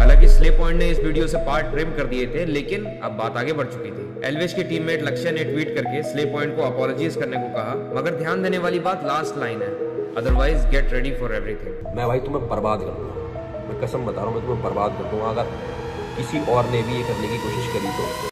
हालांकि slay point ने इस वीडियो से पार्ट ट्रिम कर दिए थे, लेकिन अब बात आगे बढ़ चुकी थी। एल्विश की टीममेट लक्ष्य ने ट्वीट करके स्ले पॉइंट को अपॉलॉजीज करने को कहा, मगर ध्यान देने वाली बात लास्ट लाइन है, otherwise get ready for everything. मैं भाई तुम्हें बर्बाद कर दूंगा, मैं कसम बता रहा हूँ, मैं तुम्हें बर्बाद कर दूंगा अगर किसी और ने भी ये करने की कोशिश करी तो।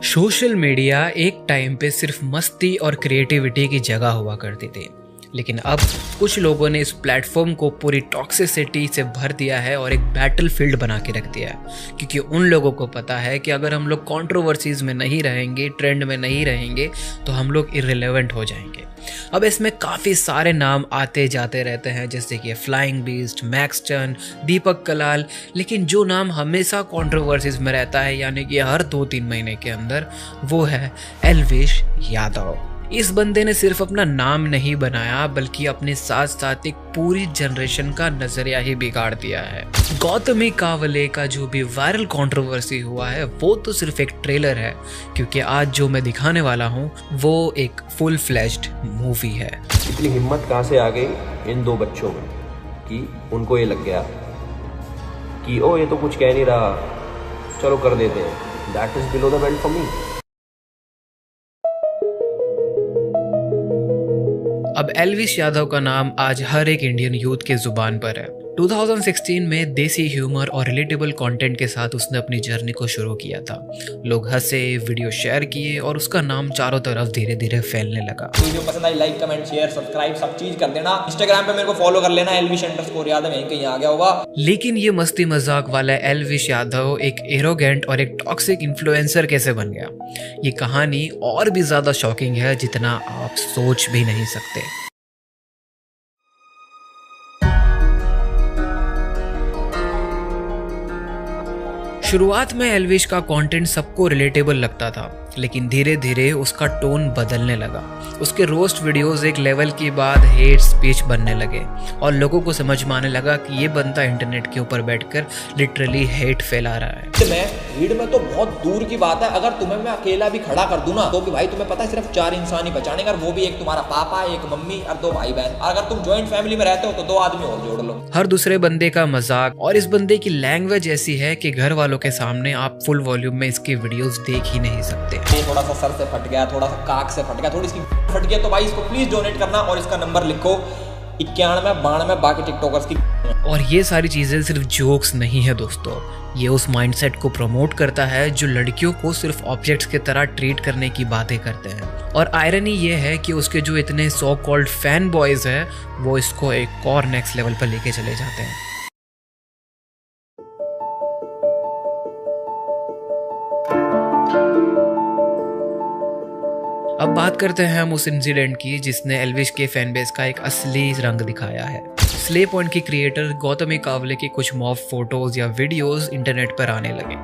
सोशल मीडिया एक टाइम पे सिर्फ मस्ती और क्रिएटिविटी की जगह हुआ करती थी, लेकिन अब कुछ लोगों ने इस प्लेटफॉर्म को पूरी टॉक्सिसिटी से भर दिया है और एक बैटल फील्ड बना के रख दिया है, क्योंकि उन लोगों को पता है कि अगर हम लोग कंट्रोवर्सीज में नहीं रहेंगे, ट्रेंड में नहीं रहेंगे, तो हम लोग इररिलेवेंट हो जाएंगे। अब इसमें काफ़ी सारे नाम आते जाते रहते हैं, जैसे कि फ्लाइंग बीस्ट, मैक्स चन, दीपक कलाल, लेकिन जो नाम हमेशा कंट्रोवर्सीज में रहता है, यानी कि हर 2-3 महीने के अंदर, वो है एल्विश यादव। इस बंदे ने सिर्फ अपना नाम नहीं बनाया, बल्कि अपने साथ साथ एक पूरी जनरेशन का नजरिया ही बिगाड़ दिया है। गौतमी कावले का जो भी वायरल कंट्रोवर्सी हुआ है, वो तो सिर्फ एक ट्रेलर है, क्योंकि आज जो मैं दिखाने वाला हूँ वो एक फुल फ्लैश्ड मूवी है। इतनी हिम्मत कहाँ से आ गई इन 2 बच्चों में कि उनको ये लग गया कि ओ ये तो कुछ कह नहीं रहा, चलो कर देते हैं। That is below the belt for me. अब एल्विश यादव का नाम आज हर एक इंडियन यूथ के जुबान पर है। 2016 में देसी ह्यूमर और रिलेटेबल कंटेंट के साथ उसने अपनी जर्नी को शुरू किया था। लोग हंसे, वीडियो शेयर किए और उसका नाम चारों तरफ धीरे धीरे फैलने लगा। वीडियो पसंद आई, लाइक, कमेंट, शेयर, सब्सक्राइब सब चीज कर देना। इंस्टाग्राम पे मेरे को फॉलो कर लेना, elvish_यादव यहीं कहीं आ गया होगा। लेकिन ये मस्ती मजाक वाला एल्विश यादव एक एरोगेंट और एक टॉक्सिक इन्फ्लुएंसर कैसे बन गया, ये कहानी और भी ज्यादा शॉकिंग है जितना आप सोच भी नहीं सकते। शुरुआत में एल्विश का कंटेंट सबको रिलेटेबल लगता था, लेकिन धीरे धीरे उसका टोन बदलने लगा। उसके रोस्ट वीडियोस एक लेवल के बाद हेट स्पीच बनने लगे और लोगों को समझ में आने लगा कि ये बंदा इंटरनेट के ऊपर बैठकर लिटरली हेट फैला रहा है। भीड़ में तो बहुत दूर की बात है, अगर तुम्हें मैं अकेला भी खड़ा कर दूं ना, तो भी भाई तुम्हें पता है सिर्फ 4 इंसान ही बचाने का, वो भी एक तुम्हारा पापा, एक मम्मी और 2 भाई बहन। और अगर तुम ज्वाइंट फैमिली में रहते हो तो 2 आदमी और जोड़ लो। हर दूसरे बंदे का मजाक और इस बंदे की लैंग्वेज ऐसी है कि घर वालों के सामने आप फुल वॉल्यूम में इसके वीडियोस देख ही नहीं सकते। थोड़ा सा सर से फट गया, थोड़ा सा काक से फट गया, थोड़ी इसकी फट गया, तो भाई इसको प्लीज डोनेट करना और इसका नंबर लिखो 9192 बाकी टिकटॉकर्स की। और ये सारी चीजें सिर्फ जोक्स नहीं है दोस्तों, ये उस माइंडसेट को प्रमोट करता है जो लड़कियों को सिर्फ ऑब्जेक्ट्स की तरह ट्रीट करने की बातें करते हैं। और आयरनी ये है कि उसके जो इतने सो कॉल्ड फैन बॉयज हैं, वो इसको एक और नेक्स्ट लेवल पर लेके चले जाते हैं। अब बात करते हैं हम उस इंसिडेंट की जिसने एल्विश के फैन बेस का एक असली रंग दिखाया है। स्ले पॉइंट की क्रिएटर गौतमी कावले की कुछ मॉब फोटोज या वीडियोस इंटरनेट पर आने लगे।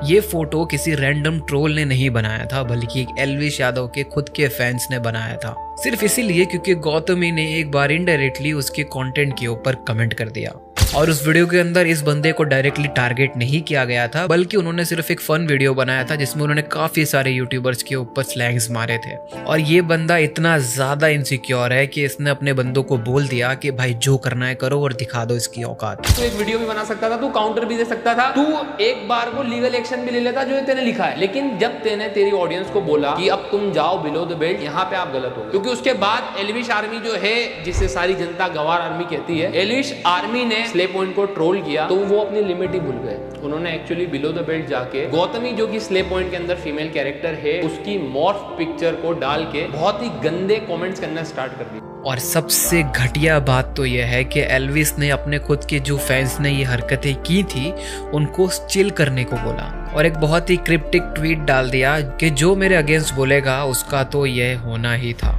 ये फोटो किसी रैंडम ट्रोल ने नहीं बनाया था, बल्कि एक एल्विश यादव के खुद के फैंस ने बनाया था, सिर्फ इसीलिए क्योंकि गौतमी ने एक बार इनडायरेक्टली उसके कंटेंट के ऊपर कमेंट कर दिया। और उस वीडियो के अंदर इस बंदे को डायरेक्टली टारगेट नहीं किया गया था, बल्कि उन्होंने सिर्फ एक फन वीडियो बनाया था जिसमें उन्होंने काफी सारे यूट्यूबर्स के ऊपर स्लैंग्स मारे थे। और ये बंदा इतना ज्यादा इनसिक्योर है कि इसने अपने बंदों को बोल दिया कि भाई जो करना है करो और दिखा दो इसकी औकात। तू एक वीडियो भी बना सकता था, तू काउंटर भी दे सकता था, तू एक बार को लीगल एक्शन भी ले लेता जो तेने लिखा है। लेकिन जब तेने तेरी ऑडियंस को बोला कि अब तुम जाओ बिलो द बेल्ट, यहाँ पे आप गलत हो गए। क्योंकि उसके बाद एल्विश आर्मी जो है, जिसे सारी जनता गवार आर्मी कहती है, एल्विश आर्मी ने स्ले पॉइंट को ट्रोल किया, तो वो अपनी लिमिट ही भूल गए। उन्होंने एक्चुअली बिलो द बेल्ट जाके गौतमी जो कि स्ले पॉइंट के अंदर फीमेल कैरेक्टर है, उसकी मॉर्फ पिक्चर को डाल के बहुत ही गंदे कमेंट्स करना स्टार्ट कर दिए। और सबसे घटिया बात तो यह है कि एल्विस ने अपने खुद के जो फैंस ने ये हरकतें की थी उनको चिल करने को बोला और एक बहुत ही क्रिप्टिक ट्वीट डाल दिया कि जो मेरे अगेंस्ट बोलेगा उसका तो यह होना ही था।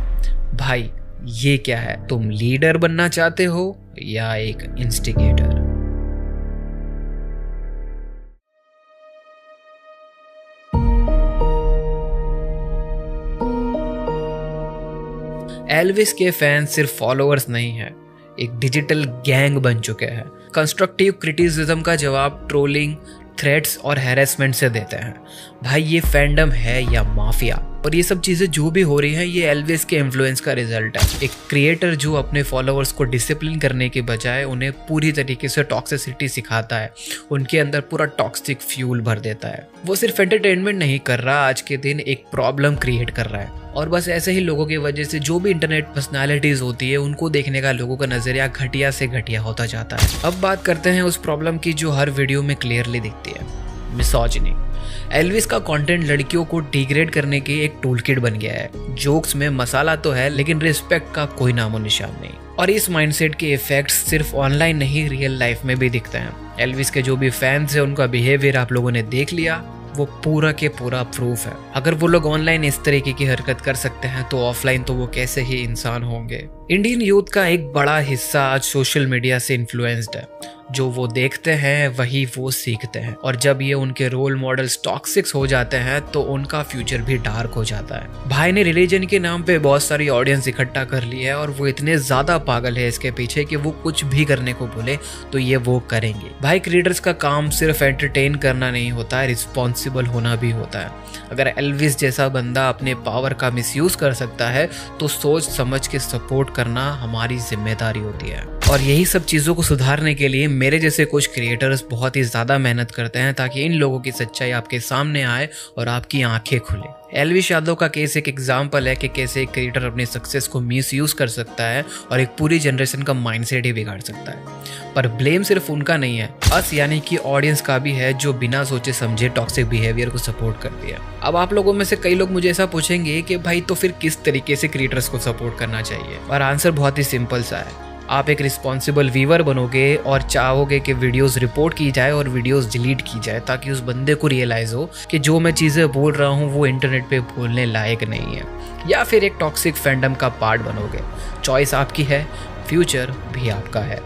भाई ये क्या है, तुम लीडर बनना चाहते हो या एक इंस्टिगेटर? एल्विस के फैंस सिर्फ फॉलोअर्स नहीं हैं, एक डिजिटल गैंग बन चुके हैं। कंस्ट्रक्टिव क्रिटिसिज्म का जवाब ट्रोलिंग, थ्रेट्स और हैरेसमेंट से देते हैं। भाई ये फैंडम है या माफिया? और ये सब चीजें जो भी हो रही हैं ये एल्विस के इन्फ्लुएंस का रिजल्ट है। एक क्रिएटर जो अपने फॉलोअर्स को डिसिप्लिन करने के बजाय उन्हें पूरी तरीके से टॉक्सिसिटी सिखाता है, उनके अंदर पूरा टॉक्सिक फ्यूल भर देता है। वो सिर्फ एंटरटेनमेंट नहीं कर रहा, आज के दिन एक प्रॉब्लम क्रिएट कर रहा है। और बस ऐसे ही लोगों की वजह से जो भी इंटरनेट पर्सनालिटीज होती है उनको देखने का लोगों का नजरिया घटिया से घटिया होता जाता है। अब बात करते हैं उस प्रॉब्लम की जो हर वीडियो में क्लियरली दिखती है, मिसोजिनी। एल्विस का कंटेंट लड़कियों को डिग्रेड करने की एक टूल किट बन गया है। जोक्स में मसाला तो है लेकिन रिस्पेक्ट का कोई नामो निशान नहीं। और इस माइंडसेट के इफेक्ट्स सिर्फ ऑनलाइन नहीं रियल लाइफ में भी दिखते हैं। एल्विस के जो भी फैंस हैं उनका बिहेवियर आप लोगों ने देख लिया, वो पूरा के पूरा प्रूफ है। अगर वो लोग ऑनलाइन इस तरीके की हरकत कर सकते हैं तो ऑफलाइन तो वो कैसे ही इंसान होंगे। इंडियन यूथ का एक बड़ा हिस्सा आज सोशल मीडिया से इन्फ्लुएंस्ड है। जो वो देखते हैं वही वो सीखते हैं, और जब ये उनके रोल मॉडल्स टॉक्सिक्स हो जाते हैं तो उनका फ्यूचर भी डार्क हो जाता है। भाई ने रिलीजन के नाम पे बहुत सारी ऑडियंस इकट्ठा कर ली है और वो इतने ज्यादा पागल है इसके पीछे कि वो कुछ भी करने को बोले तो ये वो करेंगे। भाई क्रिएटर्स का काम सिर्फ एंटरटेन करना नहीं होता है, रिस्पॉन्सिबल होना भी होता है। अगर एल्विस जैसा बंदा अपने पावर का मिसयूज कर सकता है तो सोच समझ के सपोर्ट करना हमारी जिम्मेदारी होती है। और यही सब चीज़ों को सुधारने के लिए मेरे जैसे कुछ क्रिएटर्स बहुत ही ज़्यादा मेहनत करते हैं ताकि इन लोगों की सच्चाई आपके सामने आए और आपकी आंखें खुले। एल्विस यादव का केस एक एग्जाम्पल है कि कैसे एक क्रिएटर अपने सक्सेस को मिसयूज कर सकता है और एक पूरी जनरेशन का माइंडसेट ही बिगाड़ सकता है। पर ब्लेम सिर्फ उनका नहीं है, अस यानी कि ऑडियंस का भी है जो बिना सोचे समझे टॉक्सिक बिहेवियर को सपोर्ट करती है। अब आप लोगों में से कई लोग मुझे ऐसा पूछेंगे कि भाई तो फिर किस तरीके से क्रिएटर्स को सपोर्ट करना चाहिए, और आंसर बहुत ही सिंपल सा है। आप एक रिस्पॉन्सिबल व्यूअर बनोगे और चाहोगे कि वीडियोस रिपोर्ट की जाए और वीडियोस डिलीट की जाए ताकि उस बंदे को रियलाइज हो कि जो मैं चीज़ें बोल रहा हूँ वो इंटरनेट पे बोलने लायक नहीं है, या फिर एक टॉक्सिक फैंडम का पार्ट बनोगे। चॉइस आपकी है, फ्यूचर भी आपका है।